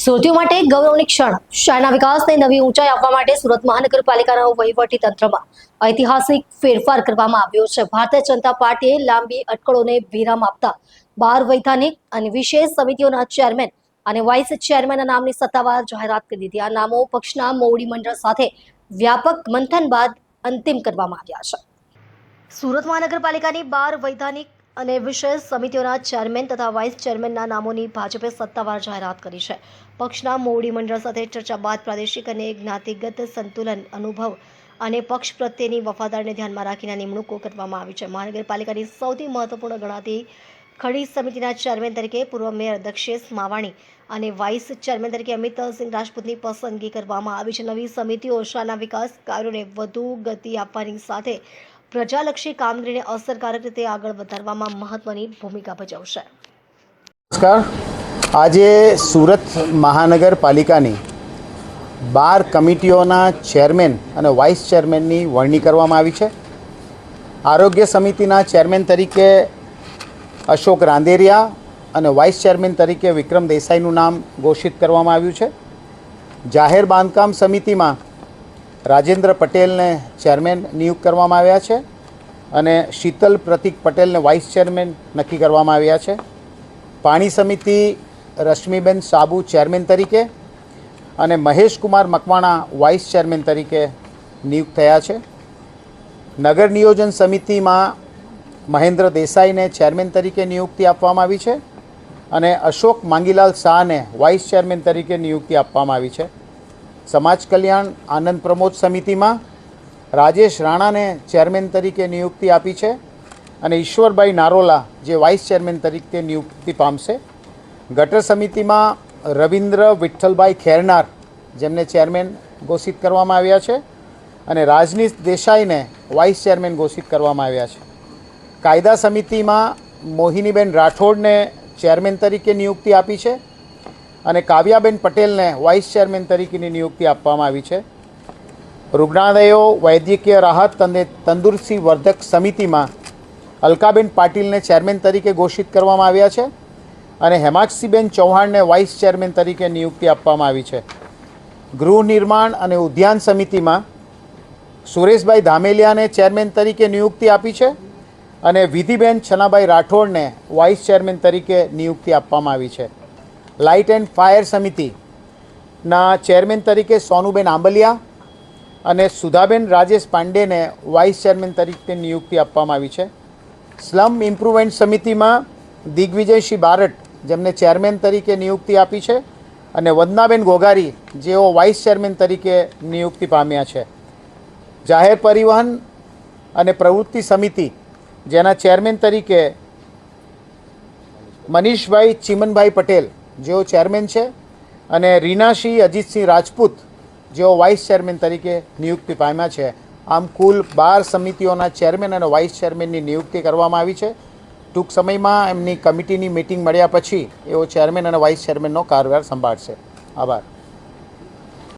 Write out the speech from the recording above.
સુરતીઓ માટે ગૌરવની ક્ષણ શહેરના વિકાસને નવી ઊંચાઈ આપવા માટે સુરત મહાનગરપાલિકાના વહીવટી તંત્રમાં ઐતિહાસિક ફેરફાર કરવામાં આવ્યો છે। ભારતીય જનતા પાર્ટીએ લાંબી અટકળોને વિરામ આપતા 12 વૈધાનિક અને વિશેષ સમિતિઓના ચેરમેન અને વાઇસ ચેરમેનના નામની સત્તાવાર જાહેરાત કરી દીધી। આ નામો પક્ષના મોવડી મંડળ સાથે વ્યાપક મંથન બાદ અંતિમ કરવામાં આવ્યા છે। સુરત મહાનગરપાલિકાની 12 વૈધાનિક અને વિશેષ સમિતિઓના ચેરમેન તથા વાઇસ ચેરમેનના નામોની ભાજપે સત્તાવાર જાહેરાત કરી છે। પક્ષના મોવડી મંડળ સાથે ચર્ચા બાદ પ્રાદેશિક અને જ્ઞાતિગત સંતુલન અનુભવ અને પક્ષ પ્રત્યેની વફાદારીને ધ્યાનમાં રાખીને નિમણૂકો કરવામાં આવી છે। મહાનગરપાલિકાની સૌથી મહત્વપૂર્ણ ગણાતી ખડી સમિતિના ચેરમેન તરીકે પૂર્વ મેયર દક્ષેશ માવાણી અને વાઇસ ચેરમેન તરીકે અમિતસિંહ રાજપૂતની પસંદગી કરવામાં આવી છે। નવી સમિતિઓ શહેરના વિકાસ કાર્યોને વધુ ગતિ આપવાની સાથે પ્રજાલક્ષી કામગીરીને અસરકારક રીતે આગળ વધારવામાં મહત્વની ભૂમિકા ભજવશે। નમસ્કાર। આજે સુરત મહાનગરપાલિકાની 12 કમિટીઓના ચેરમેન અને વાઇસ ચેરમેનની વરણી કરવામાં આવી છે। આરોગ્ય સમિતિના ચેરમેન તરીકે અશોક રાંદેરિયા અને વાઇસ ચેરમેન તરીકે વિક્રમ દેસાઈનું નામ ઘોષિત કરવામાં આવ્યું છે। જાહેર બાંધકામ સમિતિમાં રાજેન્દ્ર પટેલને ચેરમેન નિયુક્ત કરવામાં આવ્યા છે અને શીતલ પ્રતિક પટેલને વાઇસ ચેરમેન નક્કી કરવામાં આવ્યા છે। પાણી સમિતિ રશ્મિબેન સાબુ ચેરમેન તરીકે અને મહેશ કુમાર મકવાણા વાઇસ ચેરમેન તરીકે નિયુક્ત થયા છે। નગર નિયોજન સમિતિમાં મહેન્દ્ર દેસાઈને ચેરમેન તરીકે નિયુક્તિ આપવામાં આવી છે અને અશોક માંગીલાલ શાહને વાઇસ ચેરમેન તરીકે નિયુક્તિ આપવામાં આવી છે। સમાજ કલ્યાણ આનંદ પ્રમોદ સમિતિમાં રાજેશ રાણાને ચેરમેન તરીકે નિયુક્તિ આપી છે અને ઈશ્વરભાઈ નારોલા જે વાઇસ ચેરમેન તરીકે નિયુક્તિ પામશે। ગટર સમિતિમાં રવિન્દ્ર વિઠ્ઠલભાઈ ખેરનાર જેમને ચેરમેન ઘોષિત કરવામાં આવ્યા છે અને રાજનીશ દેસાઈને વાઇસ ચેરમેન ઘોષિત કરવામાં આવ્યા છે। કાયદા સમિતિમાં મોહિનીબેન રાઠોડને ચેરમેન તરીકે નિયુક્તિ આપી છે અને કાવ્યાબેન પટેલને વાઇસ ચેરમેન તરીકેની નિયુક્તિ આપવામાં આવી છે। રૂગ્ણાલયો વૈદ્યકીય રાહત અને તંદુરસ્તી વર્ધક સમિતિમાં અલકાબેન પાટીલને ચેરમેન તરીકે ઘોષિત કરવામાં આવ્યા છે અને હેમાક્ષીબેન ચૌહાણને વાઇસ ચેરમેન તરીકે નિયુક્તિ આપવામાં આવી છે। ગૃહ નિર્માણ અને ઉદ્યાન સમિતિમાં સુરેશભાઈ ધામેલિયાને ચેરમેન તરીકે નિયુક્તિ આપી છે અને વિધિબેન છનાભાઈ રાઠોડને વાઇસ ચેરમેન તરીકે નિયુક્તિ આપવામાં આવી છે। લાઇટ એન્ડ ફાયર સમિતિના ચેરમેન તરીકે સોનુબેન આંબલિયા અને સુધાબેન રાજેશ પાંડેને વાઇસ ચેરમેન તરીકે નિયુક્તિ આપવામાં આવી છે। સ્લમ ઇમ્પ્રુવમેન્ટ સમિતિમાં દિગ્વિજયસિંહ બારટ જેમને ચેરમેન તરીકે નિયુક્તિ આપી છે અને વંદનાબેન ગોગારી જેઓ વાઇસ ચેરમેન તરીકે નિયુક્તિ પામ્યા છે। જાહેર પરિવહન અને પ્રવૃત્તિ સમિતિ જેના ચેરમેન તરીકે મનીષભાઈ ચિમનભાઈ પટેલ જેઓ ચેરમેન છે અને રીનાસિંહ અજીતસિંહ રાજપૂત જેઓ વાઇસ ચેરમેન તરીકે નિયુક્તિ પામ્યા છે। આમ કુલ 12 સમિતિઓના ચેરમેન અને વાઇસ ચેરમેનની નિયુક્તિ કરવામાં આવી છે। ટૂંક સમયમાં એમની કમિટીની મિટિંગ મળ્યા પછી એઓ ચેરમેન અને વાઇસ ચેરમેનનો કાર્યભાર સંભાળશે। આભાર।